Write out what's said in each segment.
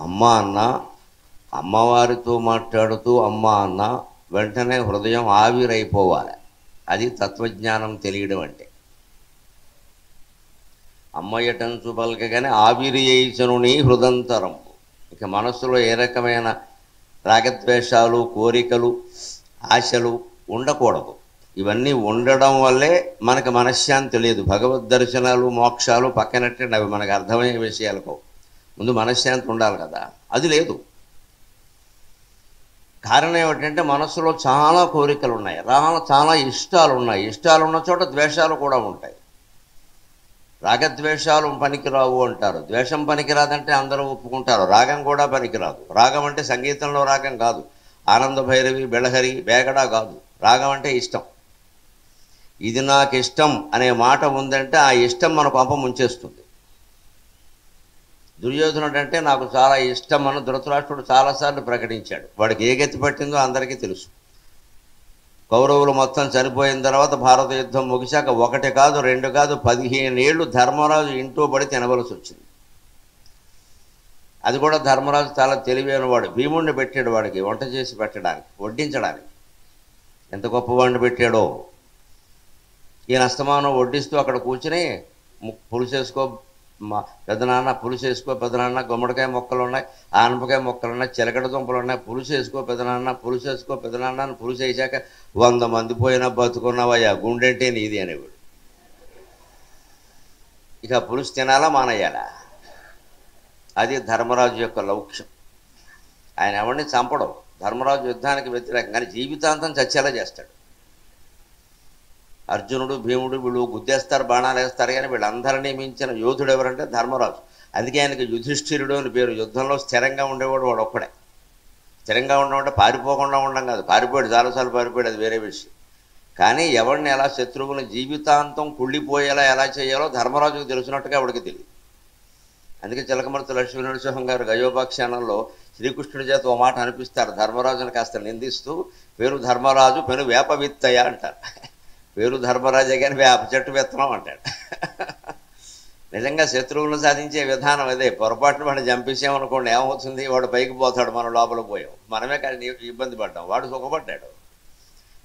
అమ్మ అన్న, అమ్మవారితో మాట్లాడుతూ అమ్మ అన్న వెంటనే హృదయం ఆవిరైపోవాలి. అది తత్వజ్ఞానం తెలియడం అంటే. అమ్మయ్యటంచు పలకగానే ఆవిరి అయిచను నీ హృదంతరంబు. ఇక మనస్సులో ఏ రకమైన రాగద్వేషాలు, కోరికలు, ఆశలు ఉండకూడదు. ఇవన్నీ ఉండడం వల్లే మనకు మనశ్శాంతి లేదు. భగవద్ దర్శనాలు, మోక్షాలు పక్కనట్టే అవి మనకు అర్థమయ్యే విషయాలకు ముందు మనశ్శాంతి ఉండాలి కదా, అది లేదు. కారణం ఏమిటంటే మనస్సులో చాలా కోరికలు ఉన్నాయి, చాలా ఇష్టాలు ఉన్నాయి. ఇష్టాలు ఉన్న చోట ద్వేషాలు కూడా ఉంటాయి. రాగద్వేషాలు పనికిరావు అంటారు, ద్వేషం పనికిరాదంటే అందరూ ఒప్పుకుంటారు. రాగం కూడా పనికిరాదు. రాగం అంటే సంగీతంలో రాగం కాదు, ఆనంద భైరవి, బెళహరి, బేగడా కాదు. రాగం అంటే ఇష్టం. ఇది నాకు ఇష్టం అనే మాట ఉందంటే ఆ ఇష్టం మన కొంప ముంచేస్తుంది. దుర్యోధనుడు అంటే నాకు చాలా ఇష్టం అని ధృతరాష్ట్రుడు చాలాసార్లు ప్రకటించాడు. వాడికి ఏ గతి పట్టిందో అందరికీ తెలుసు. కౌరవులు మొత్తం చనిపోయిన తర్వాత భారత యుద్ధం ముగిశాక 1 కాదు 2 కాదు 15 ఏళ్ళు ధర్మరాజు ఇంట్లో పడి తినవలసి వచ్చింది. అది కూడా ధర్మరాజు చాలా తెలివైన వాడు. భీముడిని పెట్టాడు వాడికి వంట చేసి పెట్టడానికి, వడ్డించడానికి. ఎంత గొప్పవాడిని పెట్టాడో. ఈయన అస్తమానం వడ్డిస్తూ అక్కడ కూర్చుని పులుసేసుకో పెదనాన్న, పులుసేసుకో పెదనాన్న, గుమ్మడికాయ మొక్కలు ఉన్నాయి, ఆనపకాయ మొక్కలు ఉన్నాయి, చిలకడ దుంపలు ఉన్నాయి, పులుసేసుకో పెదనాన్న, పులుసేసుకో పెదనాన్న అని పులుసు వేసాక 100 మంది పోయినా బతుకున్నావయ్యా, గుండెంటే నీది అనేవాడు. ఇక పులుసు తినాలా మానేయాలా? అది ధర్మరాజు యొక్క లౌక్యం. ఆయన ఎవరిని చంపడం. ధర్మరాజు యుద్ధానికి వ్యతిరేకం, కానీ జీవితాంతం చచ్చేలా చేస్తాడు. అర్జునుడు, భీముడు వీళ్ళు గుద్దేస్తారు, బాణాలు వేస్తారు, కానీ వీళ్ళందరినీ మించిన యోధుడు ఎవరంటే ధర్మరాజు. అందుకే ఆయనకి యుధిష్ఠిరుడు అని పేరు. యుద్ధంలో స్థిరంగా ఉండేవాడు వాడు ఒక్కడే. స్థిరంగా ఉండమంటే పారిపోకుండా ఉండడం కాదు, పారిపోయాడు, చాలాసార్లు పారిపోయాడు, అది వేరే విషయం. కానీ ఎవరిని ఎలా శత్రువుని జీవితాంతం కుళ్ళిపోయేలా ఎలా చేయాలో ధర్మరాజుకు తెలిసినట్టుగా ఆవిడకి తెలియదు. అందుకే చిలకమర్తి లక్ష్మీ నరసింహం గారు గయోపాఖ్యానంలో శ్రీకృష్ణుడి చేత ఓ మాట అనిపిస్తారు. ధర్మరాజుని కాస్త నిందిస్తూ, పేరు ధర్మరాజు పెను వేప విత్తయ అంటారు. పేరు ధర్మరాజే కానీ వేప చెట్టు విత్తనం అంటాడు. నిజంగా శత్రువులను సాధించే విధానం అదే. పొరపాటున వాడిని చంపేసామనుకోండి, ఏమవుతుంది? వాడు పైకి పోతాడు, మనం లోపల పోయాం, మనమే కానీ ఇబ్బంది పడ్డాం, వాడు సుఖపడ్డాడు.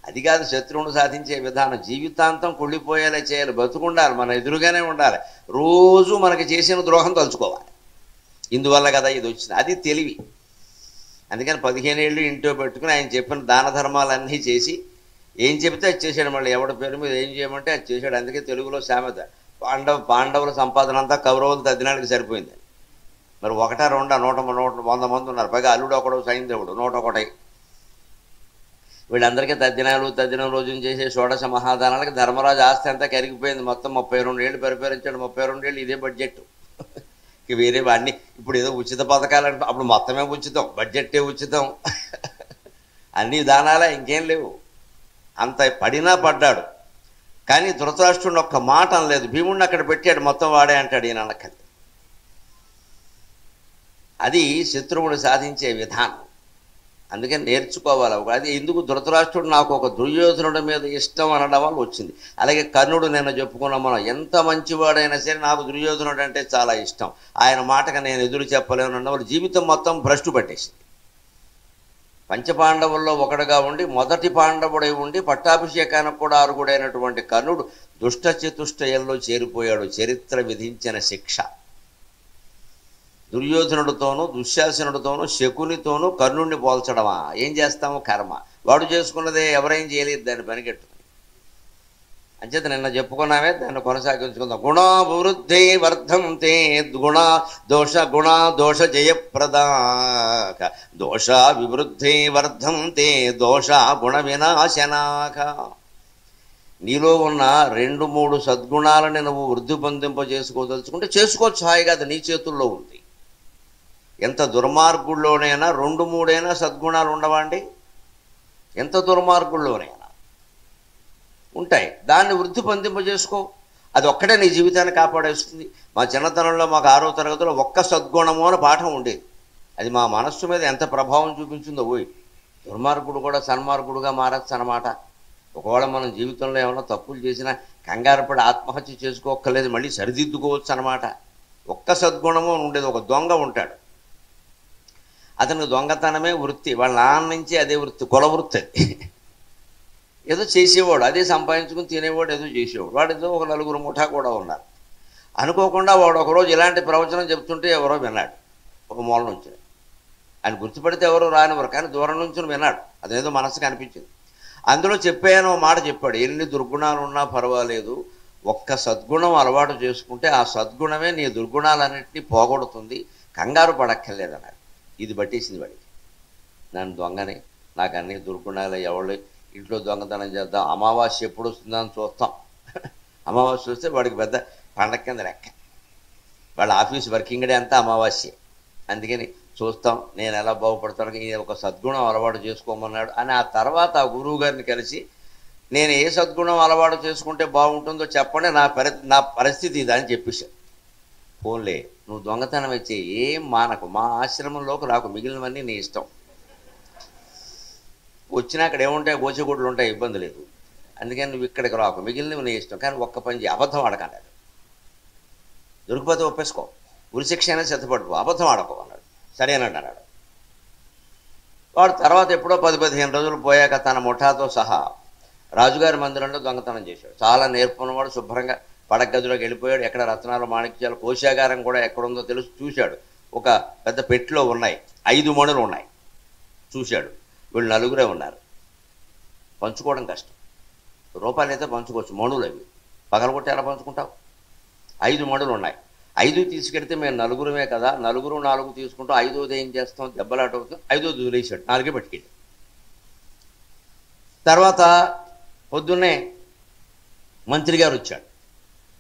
అది కాదు శత్రువును సాధించే విధానం. జీవితాంతం కుళ్ళిపోయేలా చేయాలి, బతుకుండాలి, మన ఎదురుగానే ఉండాలి, రోజు మనకి చేసిన ద్రోహం తలుచుకోవాలి. ఇందువల్ల కదా ఇది వచ్చింది, అది తెలివి. అందుకని 15 ఏళ్ళు ఇంట్లో పెట్టుకుని ఆయన చెప్పిన దాన ధర్మాలన్నీ చేసి ఏం చెబితే అది చేశాడు. మళ్ళీ ఎవడి పేరు మీద ఏం చేయమంటే అది చేశాడు. అందుకే తెలుగులో సామెత, పాండవుల సంపాదన అంతా కౌరవులు తద్దినానికి సరిపోయింది. మరి 1 2 100 మంది ఉన్నారు, పైగా అల్లుడు ఒకడు, సైంధవుడు 101. వీళ్ళందరికీ తద్దినం రోజున చేసే షోడశ మహాదానాలకి ధర్మరాజు ఆస్తి అంతా కరిగిపోయింది. మొత్తం 32 ఏళ్ళు పరిపాలించాడు. 32 ఏళ్ళు ఇదే బడ్జెట్. ఇక వేరే అన్నీ ఇప్పుడు ఏదో ఉచిత పథకాలు అంటే అప్పుడు మొత్తమే ఉచితం, బడ్జెట్టే ఉచితం, అన్నీ దానాలే, ఇంకేం లేవు. అంత పడినా పడ్డాడు. కానీ ధృతరాష్ట్రుడిని ఒక్క మాట అనలేదు. భీముడిని అక్కడ పెట్టాడు, మొత్తం వాడే అంటాడు ఈయన అనక్కది. అది శత్రువుని సాధించే విధానం. అందుకని నేర్చుకోవాలి. అది ఎందుకు ధృతరాష్ట్రుడు నాకు ఒక దుర్యోధనుడి మీద ఇష్టం అనడం వల్ల వచ్చింది. అలాగే కర్ణుడు నిన్న చెప్పుకున్నాం మనం, ఎంత మంచివాడైనా సరే నాకు దుర్యోధనుడు అంటే చాలా ఇష్టం, ఆయన మాటగా నేను ఎదురు చెప్పలేను అన్నవాడు జీవితం మొత్తం భ్రష్టు పట్టేసింది. పంచపాండవుల్లో ఒకడుగా ఉండి మొదటి పాండవుడై ఉండి పట్టాభిషేకానికి కూడా అర్హుడైనటువంటి కర్ణుడు దుష్ట చతుష్టయంలో చేరిపోయాడు. చరిత్ర విధించిన శిక్ష. దుర్యోధనుడితోనూ దుశ్శాసనుడితోనూ శకునితోనూ కర్ణుడిని పోల్చడమా? ఏం చేస్తాము, కర్మ. వాడు చేసుకున్నదే ఎవరేం చేయలేదు, దాన్ని పనికెట్టుకుని. అంచేత నిన్న చెప్పుకున్నామే, దాన్ని కొనసాగించుకుందాం. గుణాభివృద్ధి వర్ధంతే దోష జయప్రదాక దోషాభివృద్ధి వర్ధంతే దోష గుణ వినాశనాక. నీలో ఉన్న 2-3 సద్గుణాలని నువ్వు వృద్ధి పొందింపజేసుకోదలుచుకుంటే చేసుకోవచ్చు హాయిగా, అది నీ చేతుల్లో ఉంది. ఎంత దుర్మార్గుల్లోనైనా 2-3 సద్గుణాలు ఉండవండి? ఎంత దుర్మార్గుల్లోనైనా ఉంటాయి. దాన్ని వృద్ధి పొందింపజేసుకో, అది ఒక్కటే నీ జీవితాన్ని కాపాడేస్తుంది. మా చిన్నతనంలో మాకు 6వ తరగతిలో ఒక్క సద్గుణము అని పాఠం ఉండేది. అది మా మనస్సు మీద ఎంత ప్రభావం చూపించిందో. దుర్మార్గుడు కూడా సన్మార్గుడుగా మారచ్చు అన్నమాట. ఒకవేళ మనం జీవితంలో ఏమైనా తప్పులు చేసినా కంగారు పడి ఆత్మహత్య చేసుకోక్కర్లేదు, మళ్ళీ సరిదిద్దుకోవచ్చు అన్నమాట. ఒక్క సద్గుణము ఉండేది. ఒక దొంగ ఉంటాడు, అతనికి దొంగతనమే వృత్తి, వాళ్ళ నాన్న నుంచి అదే వృత్తి, కుల వృత్తి అది. ఏదో చేసేవాడు, అదే సంపాదించుకుని తినేవాడు, ఏదో చేసేవాడు. వాడు ఏదో ఒక నలుగురు ముఠా కూడా ఉన్నారు. అనుకోకుండా వాడు ఒకరోజు ఇలాంటి ప్రవచనం చెప్తుంటే ఎవరో విన్నాడు, ఒక మూల నుంచి. ఆయన గుర్తుపడితే ఎవరో రానివారు, కానీ దూరం నుంచి విన్నాడు, అదేదో మనసుకు అనిపించింది. అందులో చెప్పాను మాట చెప్పాడు, ఎన్ని దుర్గుణాలు ఉన్నా పర్వాలేదు, ఒక్క సద్గుణం అలవాటు చేసుకుంటే ఆ సద్గుణమే నీ దుర్గుణాలన్నింటినీ పోగొడుతుంది, కంగారు పడక్కర్లేదన్నాడు. ఇది పట్టేసింది వాడికి. నన్ను దొంగని, నాకు అన్ని దుర్గుణాలు, ఎవరు ఇంట్లో దొంగతనం చేద్దాం, అమావాస్య ఎప్పుడు వస్తుందని చూస్తాం. అమావాస్య వస్తే వాడికి పెద్ద పండగ కింద లెక్క. వాళ్ళ ఆఫీస్ వర్కింగ్ డే అంతా అమావాస్య, అందుకని చూస్తాం నేను ఎలా బాగుపడతాను, ఈ ఒక సద్గుణం అలవాటు చేసుకోమన్నాడు అని. ఆ తర్వాత ఆ గురువు గారిని కలిసి, నేను ఏ సద్గుణం అలవాటు చేసుకుంటే బాగుంటుందో చెప్పండి, నా పరిస్థితి ఇది అని చెప్పేశాను. ఫోన్లే, నువ్వు దొంగతనం వచ్చి ఏం మానకు, మా ఆశ్రమంలోకి రాకు, మిగిలినవన్నీ నీ ఇష్టం. వచ్చినా అక్కడ ఏముంటాయి, గోచిగుడ్లు ఉంటాయి, ఇబ్బంది లేదు, అందుకని నువ్వు ఇక్కడికి రాకు, మిగిలినవి నీ ఇష్టం, కానీ ఒక్క పని చేయి, అబద్ధం ఆడకండి. దొరికిపోతే ఒప్పేసుకో, ఉరిశిక్ష అయినా సిద్ధపడుకో, అబద్ధం ఆడకో అన్నాడు. సరేనండి అన్నాడు. వాడు తర్వాత ఎప్పుడో 10-15 రోజులు పోయాక తన ముఠాతో సహా రాజుగారి మందిరంలో దొంగతనం చేశాడు. చాలా నేర్పున్నవాడు, శుభ్రంగా పడగదిలోకి వెళ్ళిపోయాడు. ఎక్కడ రత్నాలు, మాణిక్యాలు, కోశాగారం కూడా ఎక్కడుందో తెలుసు చూశాడు. ఒక పెద్ద పెట్టిలో ఉన్నాయి, 5 మణులు ఉన్నాయి. చూశాడు, వీళ్ళు నలుగురే ఉన్నారు, పంచుకోవడం కష్టం. రూపాయలు అయితే పంచుకోవచ్చు, మణులు అవి పగలగొట్టి ఎలా పంచుకుంటావు? 5 మణులు ఉన్నాయి, 5 తీసుకెడితే మేము నలుగురమే కదా, నలుగురు 4 తీసుకుంటాం, 5వది ఏం చేస్తాం, దెబ్బలాట అవుతాం, 5వది వదిలేసాడు, 4 పట్టుకెళ్ళి. తర్వాత పొద్దున్నే మంత్రి గారు వచ్చాడు,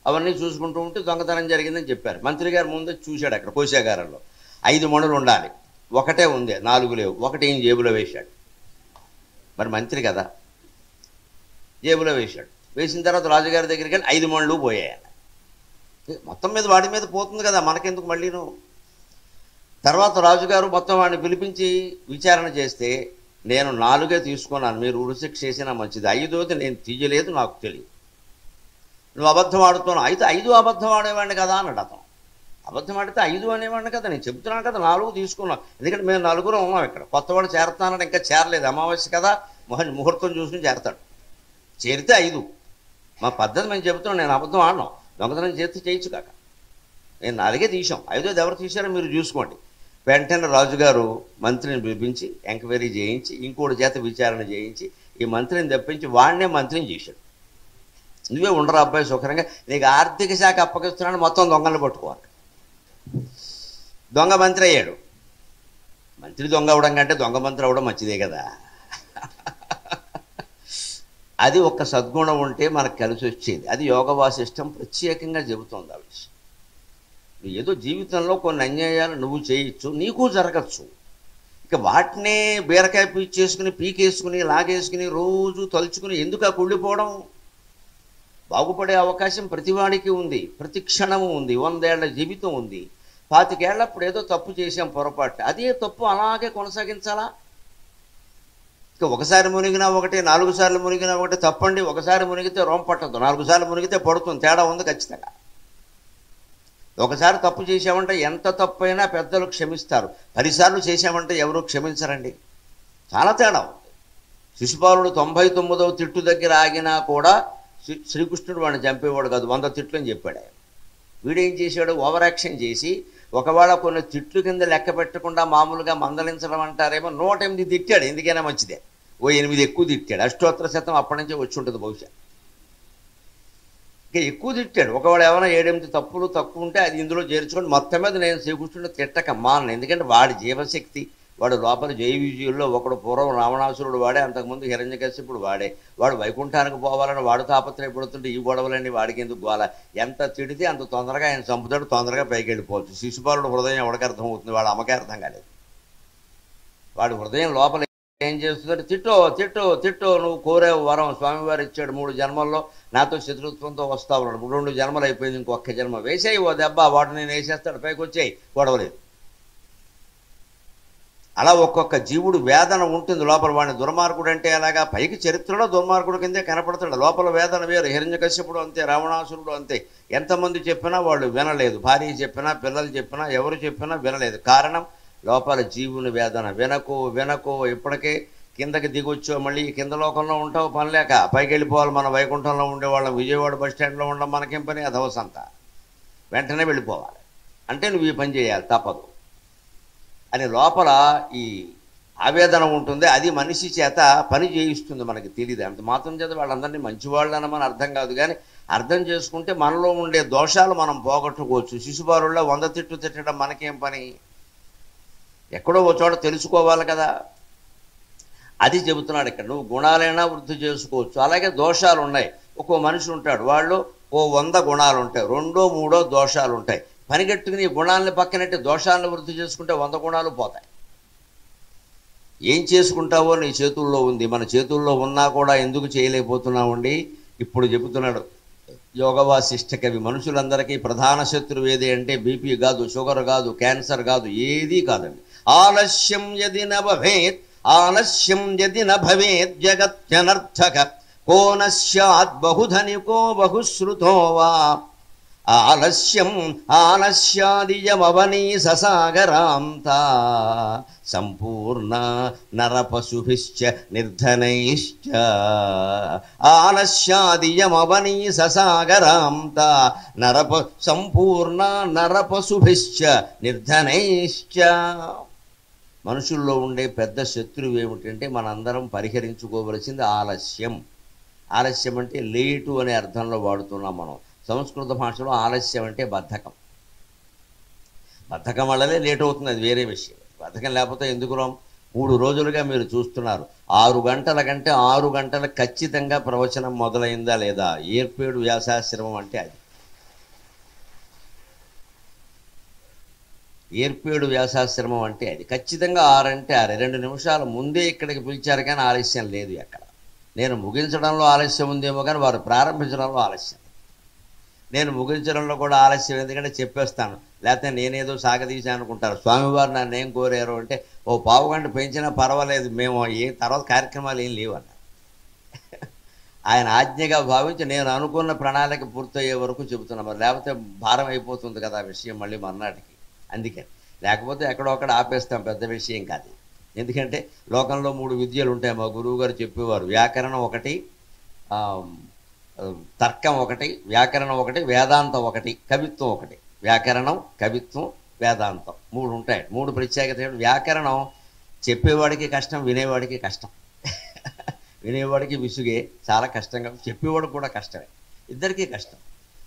అవన్నీ చూసుకుంటూ ఉంటే దొంగతనం జరిగిందని చెప్పారు. మంత్రి గారు ముందే చూశాడు, అక్కడ కోశాగారంలో 5 మణులు ఉండాలి, ఒకటే ఉంది, 4 లేవు, ఒకటి ఏం జేబులో వేశాడు. మరి మంత్రి కదా, జేబులో వేశాడు. వేసిన తర్వాత రాజుగారి దగ్గరికి వెళ్ళి 5 మణులు పోయాయి. మొత్తం మీద వాడి మీద పోతుంది కదా, మనకెందుకు మళ్ళీను. తర్వాత రాజుగారు మొత్తం వాడిని పిలిపించి విచారణ చేస్తే, నేను 4 తీసుకున్నాను, మీరు ఉరిశిక్ష చేసినా మంచిది, 5వది నేను తీయలేదు, నాకు తెలియదు, నువ్వు అబద్ధం ఆడుతున్నావు. అయితే 5 అబద్ధం ఆడేవాడిని కదా అన్నాడు అతను. అబద్ధం ఆడితే 5 అనేవాడిని కదా, నేను చెప్తున్నాను కదా 4 తీసుకున్నాను, ఎందుకంటే మేము 4 ఉన్నాం ఇక్కడ, కొత్తవాడు చేరుతానని ఇంకా చేరలేదు, అమావాస్య కదా, ముహూర్తం చూసుకుని చేరతాడు, చేరితే 5. మా పద్ధతి మేము చెబుతున్నాం, నేను అబద్ధం ఆడినాం, దొంగతనం చేస్తే చేయొచ్చు కాక, నేను 4 తీసాం, 5వది ఎవరు తీశారో మీరు చూసుకోండి. వెంటనే రాజుగారు మంత్రిని పిలిపించి ఎంక్వైరీ చేయించి, ఇంకోటి చేత విచారణ చేయించి, ఈ మంత్రిని తెప్పించి వాడినే మంత్రిని చేశాడు. నువ్వే ఉండరా అబ్బాయి సుఖరంగా, నీకు ఆర్థిక శాఖ అప్పగిస్తున్నాను, మొత్తం దొంగలను పట్టుకోవాలి. దొంగ మంత్రి అయ్యాడు. మంత్రి దొంగ అవడం కంటే దొంగ మంత్రి అవడం మంచిదే కదా. అది ఒక్క సద్గుణం ఉంటే మనకు కలిసి వచ్చేది. అది యోగ వాసిష్టం ప్రత్యేకంగా చెబుతోంది ఆ విషయం. ఏదో జీవితంలో కొన్ని అన్యాయాలు నువ్వు చేయొచ్చు, నీకు జరగచ్చు, ఇక వాటినే బీరకాయ పీచేసుకుని పీకేసుకుని లాగేసుకుని రోజు తలుచుకుని ఎందుకు ఆ కుళ్ళిపోవడం? బాగుపడే అవకాశం ప్రతివాడికి ఉంది, ప్రతి క్షణము ఉంది, 100 ఏళ్ల జీవితం ఉంది. 25 ఏళ్ళప్పుడు ఏదో తప్పు చేసాం, పొరపాటు, అదే తప్పు అలాగే కొనసాగించాలా? ఇక ఒకసారి మునిగినా ఒకటి, 4 సార్లు మునిగినా ఒకటి తప్పండి. ఒకసారి మునిగితే రోమ పట్టదు, 4 సార్లు మునిగితే పడుతుంది, తేడా ఉంది ఖచ్చితంగా. ఒకసారి తప్పు చేసామంటే ఎంత తప్పు అయినా పెద్దలు క్షమిస్తారు, 10 సార్లు చేసామంటే ఎవరు క్షమించరండి, చాలా తేడా ఉంది. శిశుపాలుడు 99వ తిట్టు దగ్గర ఆగినా కూడా శ్రీకృష్ణుడు వాడిని చంపేవాడు కాదు, 100 తిట్లు అని చెప్పాడు ఆయన. వీడేం చేశాడు, ఓవర్ యాక్షన్ చేసి, ఒకవేళ కొన్ని తిట్లు కింద లెక్క పెట్టకుండా మామూలుగా మందలించడం అంటారేమో, 108 తిట్టాడు, ఎందుకైనా మంచిదే, 8 ఎక్కువ తిట్టాడు. అష్టోత్తర శతం అప్పటి నుంచే వచ్చి ఉంటుంది బహుశా, ఇంకా ఎక్కువ తిట్టాడు. ఒకవేళ ఏమైనా 7-8 తప్పులు తక్కువ ఉంటే అది ఇందులో చేర్చుకొని, మొత్తం మీద నేను శ్రీకృష్ణుడు తిట్టక మాను, ఎందుకంటే వాడి జీవశక్తి, వాడు లోపల జైవిజయుల్లో ఒకడు పూర్వం రావణాసురుడు వాడే, అంతకుముందు హిరణ్యకశిపుడు వాడే. వాడు వైకుంఠానికి పోవాలని వాడు తాపత్రయపడుతుంటే ఈ గొడవలన్నీ వాడికి ఎందుకు గోల? ఎంత తిడితే అంత తొందరగా ఆయన చంపుతాడు, తొందరగా పైకి వెళ్ళిపోవచ్చు. శిశుపాలుడు హృదయం ఎవడికి అర్థం అవుతుంది, వాడు అమ్మకే అర్థం కాలేదు. వాడి హృదయం లోపల ఏం చేస్తుందంటే, తిట్టో తిట్టో తిట్టో, నువ్వు కోరే వరం స్వామివారు ఇచ్చాడు, 3 జన్మల్లో నాతో శత్రుత్వంతో వస్తావు అన్నాడు. 2 జన్మలు అయిపోయింది, ఇంకొక జన్మ వేసేయి ఓ దెబ్బ, వాడు నేను వేసేస్తాడు, పైకి వచ్చేయి, గొడవలేదు. అలా ఒక్కొక్క జీవుడు వేదన ఉంటుంది లోపల. వాడిని దుర్మార్గుడు అంటే అలాగా, పైకి చరిత్రలో దుర్మార్గుడు కిందే కనపడతాడు, లోపల వేదన వేరు. హిరణ్యకశ్యపుడు అంతే, రావణాసురుడు అంతే. ఎంతమంది చెప్పినా వాళ్ళు వినలేదు, భార్య చెప్పినా, పిల్లలు చెప్పినా, ఎవరు చెప్పినా వినలేదు. కారణం లోపల జీవుని వేదన. వెనకో వెనకో ఇప్పటికే కిందకి దిగొచ్చో మళ్ళీ కింద లోకంలో ఉంటావు పని లేక పైకి వెళ్ళిపోవాలి. మన వైకుంఠంలో ఉండేవాళ్ళం, విజయవాడ బస్ స్టాండ్లో ఉండడం మనకేం పని, అధవసంతా వెంటనే వెళ్ళిపోవాలి. అంటే నువ్వు ఈ పని చేయాలి తప్పదు అని లోపల ఈ ఆవేదన ఉంటుంది. అది మనిషి చేత పని చేయిస్తుంది, మనకి తెలియదు. అంత మాత్రం చేత వాళ్ళందరినీ మంచివాళ్ళు అనమని అర్థం కాదు, కానీ అర్థం చేసుకుంటే మనలో ఉండే దోషాలు మనం పోగొట్టుకోవచ్చు. శిశుబారుల్లో 100 తిట్టు తిట్టడం మనకేం పని, ఎక్కడో ఒక చోట తెలుసుకోవాలి కదా. అది చెబుతున్నాడు ఇక్కడ. నువ్వు గుణాలైనా వృద్ధి చేసుకోవచ్చు. అలాగే దోషాలు ఉన్నాయి. ఒక్కో మనిషి ఉంటాడు, వాళ్ళు ఓ 100 గుణాలు ఉంటాయి, 2 3 దోషాలు ఉంటాయి. పనిగట్టుకుని ఈ గుణాలని పక్కనట్టు దోషాలను వృద్ధి చేసుకుంటే 100 గుణాలు పోతాయి. ఏం చేసుకుంటావో నీ చేతుల్లో ఉంది. మన చేతుల్లో ఉన్నా కూడా ఎందుకు చేయలేకపోతున్నామండి? ఇప్పుడు చెబుతున్నాడు యోగ వాసిష్ఠ కవి. మనుషులందరికీ ప్రధాన శత్రువు ఏది అంటే బీపీ కాదు, షుగర్ కాదు, క్యాన్సర్ కాదు, ఏదీ కాదండి. ఆలస్యం యది న భవేత్, ఆలస్యం యది న భవేత్ జగత్యనర్థక కో న స్యాత్ బహుధనికో బహుశ్రుతో వా ఆలస్యం ఆలస్యాదియమవనీ ససాగరాంత సంపూర్ణ నరపశుభిశ్చ నిర్ధనైశ్చ ఆలస్యాదియమవనీ ససాగరాంత సంపూర్ణ నరపశుభిశ్చ నిర్ధనైశ్చ. మనుషుల్లో ఉండే పెద్ద శత్రువు ఏమిటంటే మనందరం పరిహరించుకోవలసింది ఆలస్యం. ఆలస్యం అంటే లేటు అనే అర్థంలో వాడుతున్నాం మనం. సంస్కృత భాషలో ఆలస్యం అంటే బద్ధకం. బద్ధకం వల్లనే లేట్ అవుతుంది, అది వేరే విషయం. బద్ధకం లేకపోతే ఎందుకు రాం? 3 రోజులుగా మీరు చూస్తున్నారు, 6 గంటల కంటే 6 గంటలకు ఖచ్చితంగా ప్రవచనం మొదలైందా లేదా? ఏర్పేడు వ్యాసాశ్రమం అంటే అది. ఏర్పేడు వ్యాసాశ్రమం అంటే అది. ఖచ్చితంగా 6 అంటే 6. 2 నిమిషాల ముందే ఇక్కడికి పిలిచారు, కానీ ఆలస్యం లేదు ఎక్కడ. నేను ముగించడంలో ఆలస్యం ఉందేమో కానీ వారు ప్రారంభించడంలో ఆలస్యం. నేను ముగించడంలో కూడా ఆలస్యం, ఎందుకంటే చెప్పేస్తాను, లేకపోతే నేనేదో సాగదీశాను అనుకుంటారు. స్వామివారు నన్ను ఏం కోరారు అంటే ఓ 1/2 గంట పెంచినా పర్వాలేదు, మేము తర్వాత కార్యక్రమాలు ఏం లేవన్నారు. ఆయన ఆజ్ఞగా భావించి నేను అనుకున్న ప్రణాళిక పూర్తయ్యే వరకు చెబుతున్నాం. లేకపోతే భారం అయిపోతుంది కదా ఆ విషయం మళ్ళీ మర్నాటికి. అందుకని లేకపోతే ఎక్కడొక్కడ ఆపేస్తాం, పెద్ద విషయం కాదు. ఎందుకంటే లోకంలో 3 విద్యలు ఉంటాయి. మా గురువు గారు చెప్పేవారు, వ్యాకరణం ఒకటి, తర్కం ఒకటి, వ్యాకరణం ఒకటి, వేదాంతం ఒకటి, కవిత్వం ఒకటి. వ్యాకరణం, కవిత్వం, వేదాంతం 3 ఉంటాయి. 3 ప్రత్యేకత. వ్యాకరణం చెప్పేవాడికి కష్టం, వినేవాడికి కష్టం. వినేవాడికి విసుగే, చాలా కష్టంగా, చెప్పేవాడికి కూడా కష్టమే, ఇద్దరికీ కష్టం.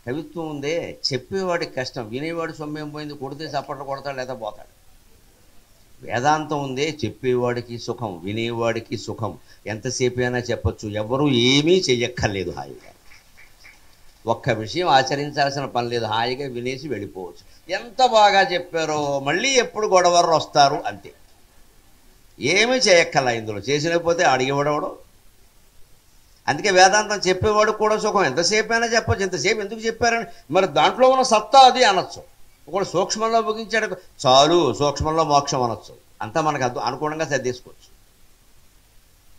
కవిత్వం ఉందే చెప్పేవాడికి కష్టం, వినేవాడి సొమ్మేం పోయింది, కొడితే చప్పట్లు కొడతాడు లేదా పోతాడు. వేదాంతం ఉందే చెప్పేవాడికి సుఖం, వినేవాడికి సుఖం. ఎంతసేపు అయినా చెప్పచ్చు, ఎవరూ ఏమీ చెయ్యక్కర్లేదు, హాయిగా ఒక్క విషయం ఆచరించాల్సిన పని లేదు, హాయిగా వినేసి వెళ్ళిపోవచ్చు. ఎంత బాగా చెప్పారో, మళ్ళీ ఎప్పుడు గొడవరు వస్తారు అంతే, ఏమీ చేయక్కర్లా. ఇందులో చేసినకపోతే అడిగేవాడవడం. అందుకే వేదాంతం చెప్పేవాడు కూడా సుఖం, ఎంతసేపు అయినా చెప్పచ్చు. ఎంతసేపు ఎందుకు చెప్పారని, మరి దాంట్లో ఉన్న సత్తా అది అనొచ్చు. ఒకడు సూక్ష్మంలో ముగించాడు చాలు, సూక్ష్మంలో మోక్షం అనొచ్చు. అంతా మనకు అనుగుణంగా సర్దేసుకోవచ్చు.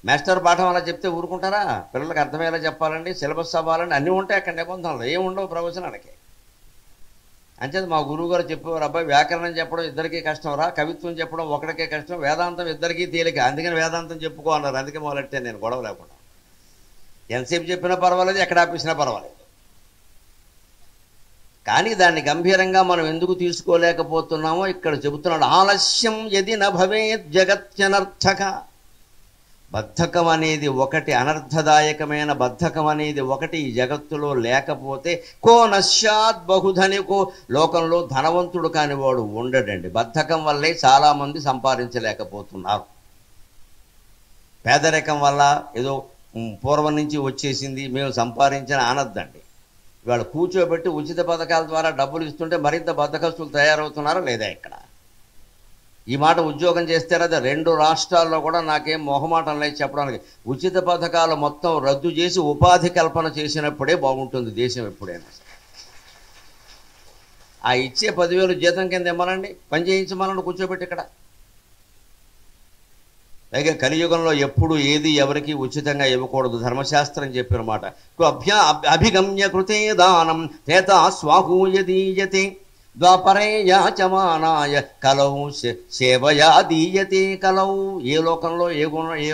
మాస్టర్ పాఠం అలా చెప్తే ఊరుకుంటారా? పిల్లలకు అర్థమయ్యేలా చెప్పాలండి, సిలబస్ అవ్వాలండి, అన్నీ ఉంటాయి అక్కడ నిబంధనలు, ఏమి ఉండవు ప్రవచనానికి. అంచేది మా గురువు గారు చెప్పేవారు, అబ్బాయి వ్యాకరణం చెప్పడం ఇద్దరికీ కష్టం రా, కవిత్వం చెప్పడం ఒకరికే కష్టం, వేదాంతం ఇద్దరికీ తేలిక, అందుకని వేదాంతం చెప్పుకో అన్నారు. అందుకే మొదలెట్టే నేను గొడవ లేకుండా. ఎంతసేపు చెప్పినా పర్వాలేదు, ఎక్కడ ఆపేసినా పర్వాలేదు. కానీ దాన్ని గంభీరంగా మనం ఎందుకు తీసుకోలేకపోతున్నామో ఇక్కడ చెబుతున్నాడు. ఆలస్యం యది న భవేత్ జగత్యనర్థక. బద్ధకం అనేది ఒకటి, అనర్థదాయకమైన బద్ధకం అనేది ఒకటి ఈ జగత్తులో లేకపోతే కో నశ్యాత్ బహుధనికో, లోకంలో ధనవంతుడు కానివాడు ఉండడండి. బద్ధకం వల్లే చాలామంది సంపాదించలేకపోతున్నారు. పేదరికం వల్ల ఏదో పూర్వం నుంచి వచ్చేసింది మేము సంపాదించిన అనద్దండి. ఇవాళ కూర్చోబెట్టి ఉచిత పథకాల ద్వారా డబ్బులు ఇస్తుంటే మరింత బద్ధకస్తులు తయారవుతున్నారా లేదా? ఇక్కడ ఈ మాట ఉద్యోగం చేస్తారా? 2 రాష్ట్రాల్లో కూడా నాకేం మొహమాటం లేదు చెప్పడానికి. ఉచిత పథకాలు మొత్తం రద్దు చేసి ఉపాధి కల్పన చేసినప్పుడే బాగుంటుంది దేశం ఎప్పుడైనా. ఆ ఇచ్చే 10,000 జీతం కింద ఇమ్మనండి, పని చేయించమనండి కూర్చోబెట్టి ఇక్కడ. పైగా కలియుగంలో ఎప్పుడు ఏది ఎవరికి ఉచితంగా ఇవ్వకూడదు, ధర్మశాస్త్రం చెప్పిన మాట. అభిగమ్య కృతే దానం తేతా స్వాహూయదీయతే ద్వాపరే యాచమానాయ కలౌ సేవయా దీయతే కలౌ. ఏ లోకంలో ఏ గుణ ఏ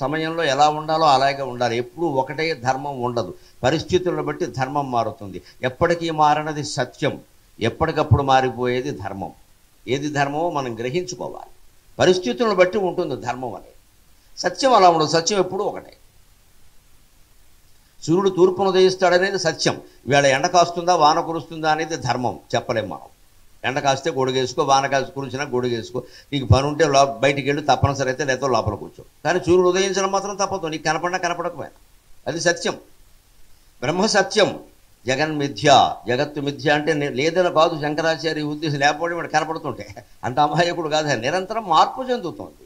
సమయంలో ఎలా ఉండాలో అలాగే ఉండాలి. ఎప్పుడూ ఒకటే ధర్మం ఉండదు. పరిస్థితులను బట్టి ధర్మం మారుతుంది. ఎప్పటికీ మారనది సత్యం, ఎప్పటికప్పుడు మారిపోయేది ధర్మం. ఏది ధర్మమో మనం గ్రహించుకోవాలి. పరిస్థితులను బట్టి ఉంటుంది ధర్మం అనేది. సత్యం అలా ఉండదు. సత్యం ఎప్పుడూ ఒకటే. సూర్యుడు తూర్పును ఉదయిస్తాడనేది సత్యం. ఇవాళ ఎండ కాస్తుందా వాన కురుస్తుందా అనేది ధర్మం చెప్పలేం మనం. ఎండ కాస్తే గొడుగేసుకో, వాన కాసి కురిసినా గొడుగేసుకో. నీకు పని ఉంటే బయటికి వెళ్ళి తప్పనిసరి అయితే లేదో లోపల కూర్చో. కానీ సూర్యుడు ఉదయించడం మాత్రం తప్పదు. నీకు కనపడినా కనపడకపోయినా అది సత్యం. బ్రహ్మ సత్యం, జగన్ మిథ్య. జగత్తు మిథ్య అంటే లేదని కాదు శంకరాచార్య ఉద్దేశం. లేకపోతే వాడు కనపడుతుంటే అంత అమాయకుడు కాదు. నిరంతరం మార్పు చెందుతుంది.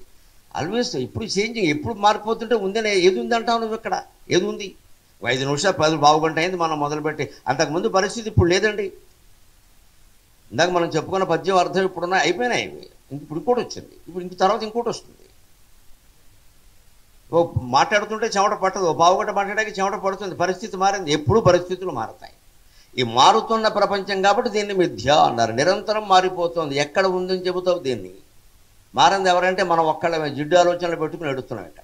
ఆల్వేస్ ఇప్పుడు చేంజింగ్. ఎప్పుడు మారిపోతుంటే ఉందనే ఏది ఉందంటావు నువ్వు? ఇక్కడ ఏది ఉంది? 5 నిమిషాలు 10 పావుగంట అయింది మనం మొదలుపెట్టి. అంతకుముందు పరిస్థితి ఇప్పుడు లేదండి. ఇందాక మనం చెప్పుకున్న పద్యం అర్థం ఇప్పుడున్నా అయిపోయినాయి. ఇప్పుడు ఇంకోటి వచ్చింది. ఇప్పుడు ఇంక తర్వాత ఇంకోటి వస్తుంది. ఓ మాట్లాడుతుంటే చెమట పట్టదు. ఓ పావుగంట మాట్లాడాక చెమట పడుతుంది. పరిస్థితి మారింది. ఎప్పుడూ పరిస్థితులు మారుతాయి. ఈ మారుతున్న ప్రపంచం కాబట్టి దీన్ని మిథ్య అన్నారు. నిరంతరం మారిపోతుంది. ఎక్కడ ఉందని చెబుతావు దీన్ని? మారింది ఎవరంటే మనం ఒక్కళ్ళమే. జిడ్డు ఆలోచనలు పెట్టుకుని ఎడుతున్నాం. ఇక్కడ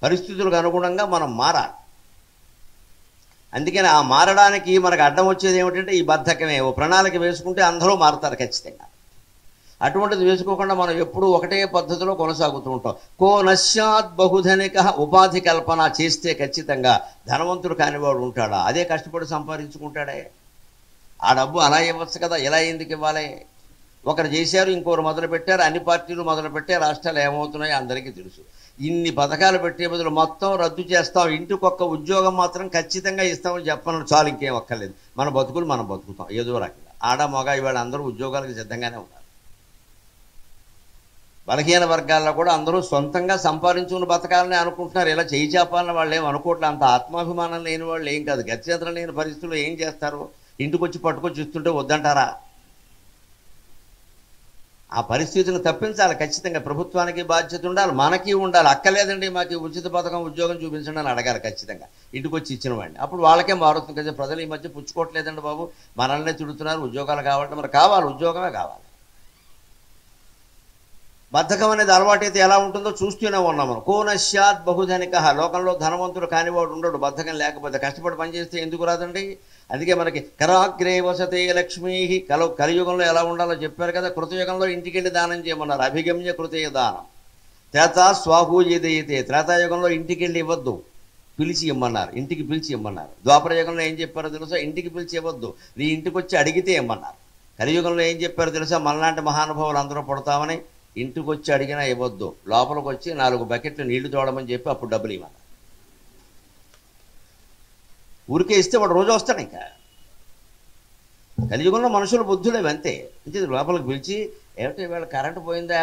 పరిస్థితులకు అనుగుణంగా మనం మారాలి. అందుకని ఆ మారడానికి మనకు అడ్డం వచ్చేది ఏమిటంటే ఈ బద్ధకమే. ఓ ప్రణాళిక వేసుకుంటే అందరూ మారుతారు ఖచ్చితంగా. అటువంటిది వేసుకోకుండా మనం ఎప్పుడూ ఒకటే పద్ధతిలో కొనసాగుతూ ఉంటాం. కో నశ్యాత్ బహుధనిక. ఉపాధి కల్పన చేస్తే ఖచ్చితంగా ధనవంతుడు కానివాడు ఉంటాడా? అదే కష్టపడి సంపాదించుకుంటాడే. ఆ డబ్బు అలా ఇవ్వచ్చు కదా, ఇలా ఎందుకు ఇవ్వాలి? ఒకరు చేశారు, ఇంకొకరు మొదలుపెట్టారు, అన్ని పార్టీలు మొదలుపెట్టే. రాష్ట్రాలు ఏమవుతున్నాయో అందరికీ తెలుసు. ఇన్ని పథకాలు పెట్టే బదులు మొత్తం రద్దు చేస్తాం, ఇంటికొక్క ఉద్యోగం మాత్రం ఖచ్చితంగా ఇస్తామని చెప్పను చాలు, ఇంకేం ఒక్కర్లేదు. మన బతుకులు మనం బతుకుతాం ఏదో రకంగా. ఆడ మగ ఇవాళ అందరూ ఉద్యోగాలకు సిద్ధంగానే ఉన్నారు. బలహీన వర్గాల్లో కూడా అందరూ సొంతంగా సంపాదించుకుని బతకాలని అనుకుంటున్నారు. ఇలా చేయి చేపాలని వాళ్ళు ఏం అనుకోవట్లేదు. అంత ఆత్మాభిమానం లేని వాళ్ళు ఏం కాదు. గత్యంతరం లేని పరిస్థితుల్లో ఏం చేస్తారు? ఇంటికి వచ్చి పట్టుకొచ్చి ఇస్తుంటే వద్దంటారా? ఆ పరిస్థితిని తప్పించాలి. ఖచ్చితంగా ప్రభుత్వానికి బాధ్యత ఉండాలి, మనకి ఉండాలి. అక్కర్లేదండి మాకు ఉచిత పథకం ఉద్యోగం చూపించండి అని అడగాలి ఖచ్చితంగా ఇంటికి వచ్చి ఇచ్చిన వాడిని. అప్పుడు వాళ్ళకే మారుతుంది కదా. ప్రజలు ఈ మధ్య పుచ్చుకోవట్లేదండి బాబు, మనల్నే తిడుతున్నారు, ఉద్యోగాలు కావాలంటే మరి కావాలి, ఉద్యోగమే కావాలి. బద్ధకం అనేది అలవాటైతే ఎలా ఉంటుందో చూస్తూనే ఉన్నాం మనం. కోనశ్యాత్ బహుధనిక. లోకంలో ధనవంతుడు కానివాడు ఉండడు బద్ధకం లేకపోతే. కష్టపడి పనిచేస్తే ఎందుకు రాదండి? అందుకే మనకి కరాగ్రే వసతే లక్ష్మీ. కలియుగంలో ఎలా ఉండాలో చెప్పారు కదా. కృతయుగంలో ఇంటికి వెళ్ళి దానం చేయమన్నారు. అభిగమ్య కృతయ దానం. త్రేతా స్వాహూయదయితే. త్రేతాయుగంలో ఇంటికి వెళ్ళి ఇవ్వద్దు, పిలిచి ఇమ్మన్నారు. ఇంటికి పిలిచి ఇమ్మన్నారు. ద్వాపరయుగంలో ఏం చెప్పారో తెలుసా? ఇంటికి పిలిచి ఇవ్వద్దు, నీ ఇంటికి వచ్చి అడిగితే ఇమ్మన్నారు. కలియుగంలో ఏం చెప్పారో తెలుసా? మనలాంటి మహానుభావులు అందరూ పుడతామని ఇంటికి వచ్చి అడిగినా ఇవ్వద్దు, లోపలికి వచ్చి 4 బకెట్లు నీళ్లు తోడమని చెప్పి అప్పుడు డబ్బులు ఇవ్వాలి. ఊరికే ఇస్తే వాడు రోజు వస్తాడు. ఇంకా కలియుగంలో మనుషుల బుద్ధులేవి అంతే. లోపలికి పిలిచి ఏమిటి ఇవాళ కరెంటు పోయిందా